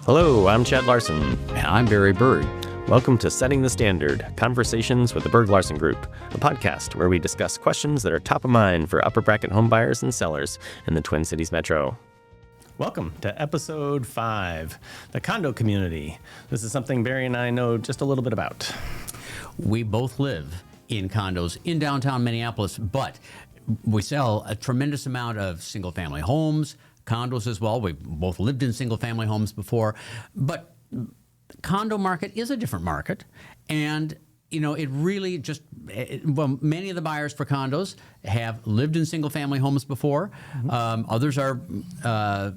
Hello, I'm Chad Larson. And I'm Barry Berg. Welcome to Setting the Standard, Conversations with the Berg Larsen Group, a podcast where we discuss questions that are top of mind for upper bracket home buyers and sellers in the Twin Cities metro. Welcome to episode 5, the condo community. This is something Barry and I know just a little bit about. We both live in condos in downtown Minneapolis, but we sell a tremendous amount of single-family homes, condos as well. We've both lived in single-family homes before, but the condo market is a different market, and it really many of the buyers for condos have lived in single-family homes before. Others are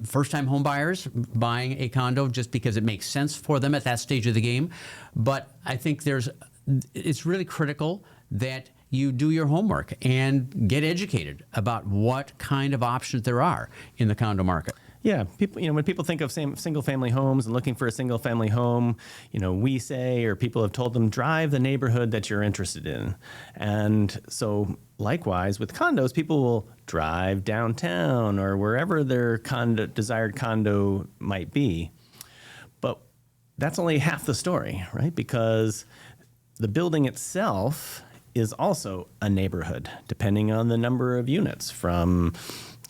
first-time home buyers buying a condo just because it makes sense for them at that stage of the game. But I think it's really critical that you do your homework and get educated about what kind of options there are in the condo market. Yeah, people. When people think of single-family homes and looking for a single-family home, we say, or people have told them, drive the neighborhood that you're interested in. And so, likewise, with condos, people will drive downtown or wherever their desired condo might be. But that's only half the story, right? Because the building itself is also a neighborhood, depending on the number of units, from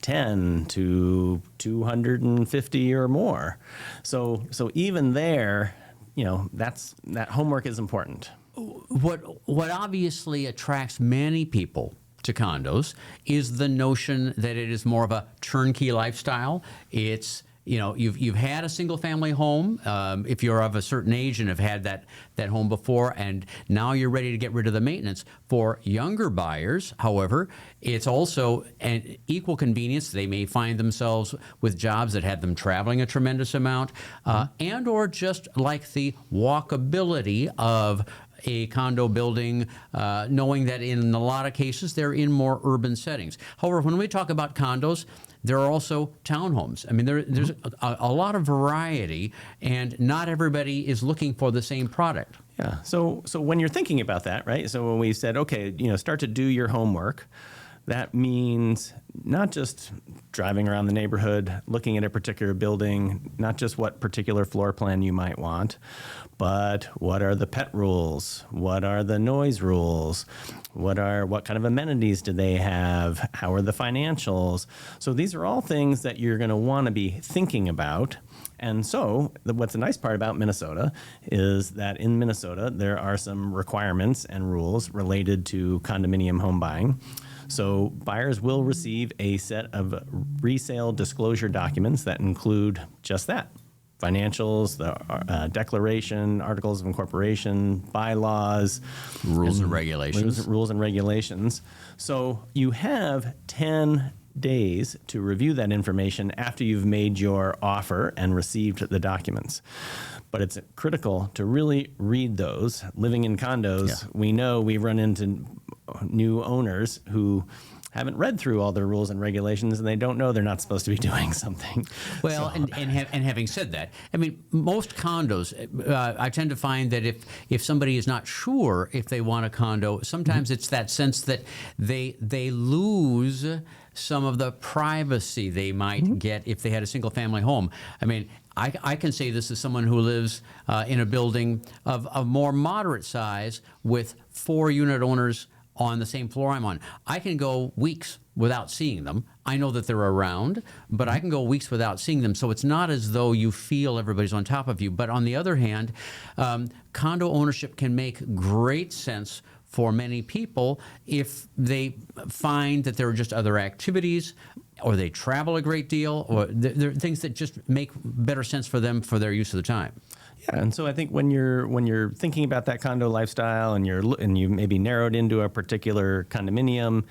10 to 250 or more. So even there, that homework is important. What obviously attracts many people to condos is the notion that it is more of a turnkey lifestyle. It's you've had a single-family home if you're of a certain age and have had that home before, and now you're ready to get rid of the maintenance. For younger buyers, however, it's also an equal convenience. They may find themselves with jobs that have them traveling a tremendous amount, and or just like the walkability of a condo building, knowing that in a lot of cases they're in more urban settings. However, when we talk about condos, there are also townhomes. I mean, there's a lot of variety, and not everybody is looking for the same product. Yeah. So when you're thinking about that, right? So when we said, okay, start to do your homework, that means not just driving around the neighborhood, looking at a particular building, not just what particular floor plan you might want, but what are the pet rules? What are the noise rules? What kind of amenities do they have? How are the financials? So these are all things that you're going to want to be thinking about. And so what's the nice part about Minnesota is that in Minnesota, there are some requirements and rules related to condominium home buying. So buyers will receive a set of resale disclosure documents that include just that: financials, the declaration, articles of incorporation, bylaws, rules and regulations. Rules and regulations. So you have 10 days to review that information after you've made your offer and received the documents. But it's critical to really read those. Living in condos, we know we run into new owners who haven't read through all their rules and regulations, and they don't know they're not supposed to be doing something. Well, and having said that, I mean, most condos, I tend to find that if somebody is not sure if they want a condo, sometimes it's that sense that they lose some of the privacy they might get if they had a single-family home. I mean, I can say this as someone who lives in a building of a more moderate size with 4 unit owners on the same floor I'm on. I can go weeks without seeing them. I know that they're around, but I can go weeks without seeing them. So it's not as though you feel everybody's on top of you. But on the other hand, condo ownership can make great sense for many people if they find that there are just other activities, or they travel a great deal, or there are things that just make better sense for them for their use of the time. Yeah, and so I think when you're thinking about that condo lifestyle and you maybe narrowed into a particular condominium,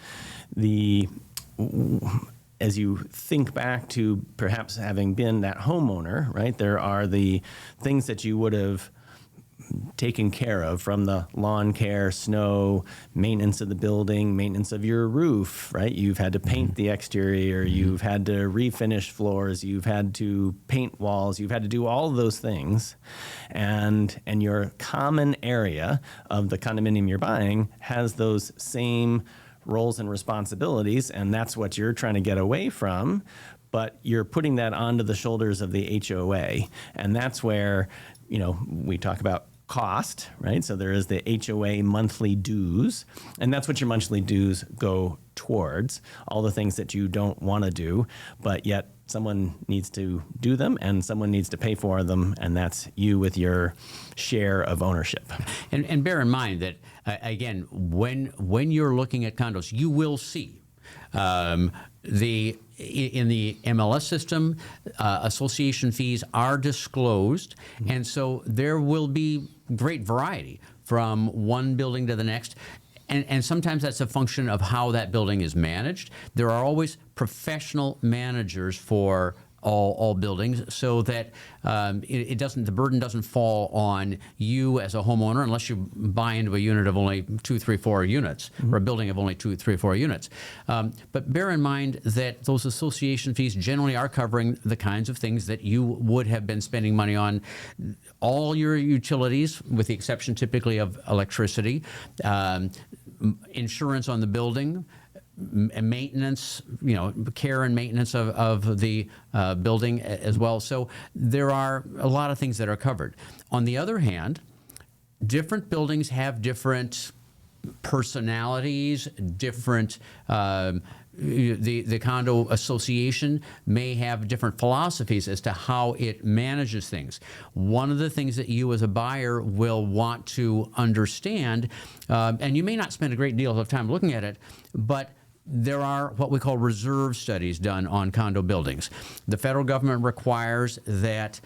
as you think back to perhaps having been that homeowner, right? There are the things that you would have taken care of, from the lawn care, snow, maintenance of the building, maintenance of your roof, right? You've had to paint the exterior, you've had to refinish floors, you've had to paint walls, you've had to do all of those things. And your common area of the condominium you're buying has those same roles and responsibilities, and that's what you're trying to get away from. but you're putting that onto the shoulders of the HOA. And that's where, we talk about cost, right? So there is the HOA monthly dues, and that's what your monthly dues go towards, all the things that you don't want to do, but yet someone needs to do them and someone needs to pay for them, and that's you with your share of ownership. And bear in mind that, again, when you're looking at condos, you will see in the MLS system, association fees are disclosed, and so there will be great variety from one building to the next. And sometimes that's a function of how that building is managed. There are always professional managers for all buildings, so that the burden doesn't fall on you as a homeowner unless you buy into a unit of only 2, 3, 4 units, or a building of only 2, 3, 4 units. But bear in mind that those association fees generally are covering the kinds of things that you would have been spending money on. All your utilities, with the exception typically of electricity, insurance on the building, maintenance, care and maintenance of the building as well. So there are a lot of things that are covered. On the other hand, different buildings have different personalities, different the condo association may have different philosophies as to how it manages things. One of the things that you as a buyer will want to understand, and you may not spend a great deal of time looking at it, but there are what we call reserve studies done on condo buildings. The federal government requires that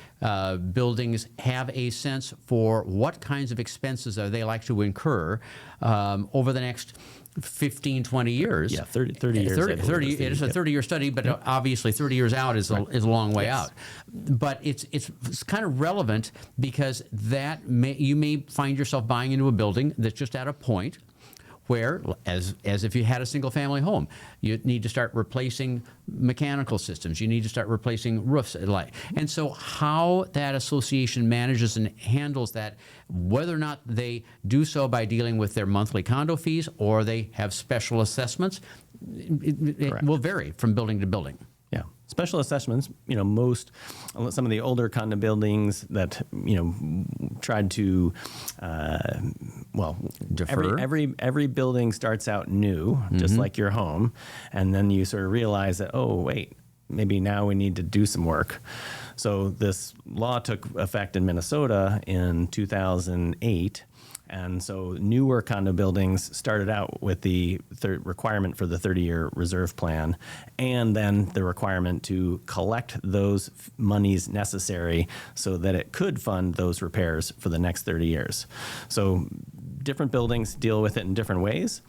buildings have a sense for what kinds of expenses are they like to incur over the next 15, 20 years. Yeah, 30 years. 30 it is a 30-year study, but obviously 30 years out is a long way out. But it's kind of relevant because you may find yourself buying into a building that's just at a point where, as if you had a single-family home, you need to start replacing mechanical systems. You need to start replacing roofs. And so how that association manages and handles that, whether or not they do so by dealing with their monthly condo fees or they have special assessments, it will vary from building to building. Yeah. Special assessments, some of the older condo buildings that, tried to, defer. Every building starts out new, just like your home. And then you sort of realize that, oh, wait, maybe now we need to do some work. So this law took effect in Minnesota in 2008. And so newer condo buildings started out with the requirement for the 30-year reserve plan, and then the requirement to collect those monies necessary so that it could fund those repairs for the next 30 years. So different buildings deal with it in different ways,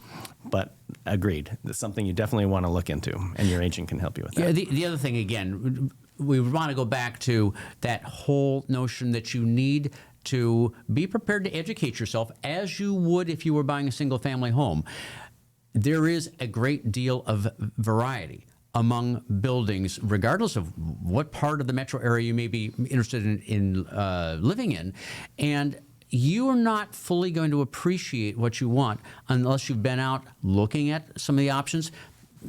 but agreed, it's something you definitely want to look into, and your agent can help you with that. Yeah, the other thing, again, we want to go back to that whole notion that you need to be prepared to educate yourself as you would if you were buying a single-family home. There is a great deal of variety among buildings, regardless of what part of the metro area you may be interested in living in. And you are not fully going to appreciate what you want unless you've been out looking at some of the options.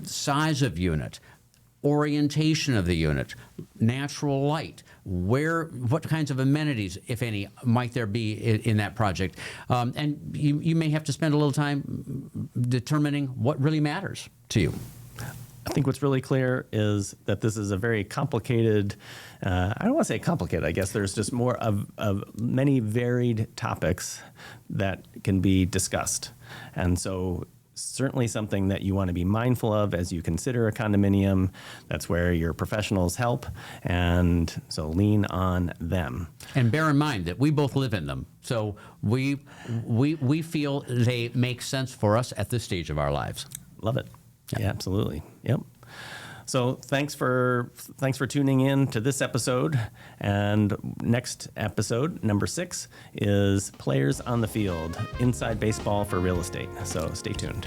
Size of unit, orientation of the unit, natural light, what kinds of amenities, if any, might there be in that project. And you may have to spend a little time determining what really matters to you. I think what's really clear is that this is a very complicated, I don't want to say complicated, I guess there's just more of many varied topics that can be discussed. And so certainly something that you want to be mindful of as you consider a condominium. That's where your professionals help, and so lean on them. And bear in mind that we both live in them, so we feel they make sense for us at this stage of our lives. Love it. Yeah, absolutely. Yep. So thanks for tuning in to this episode. And next episode, number 6, is Players on the Field, Inside Baseball for Real Estate. So stay tuned.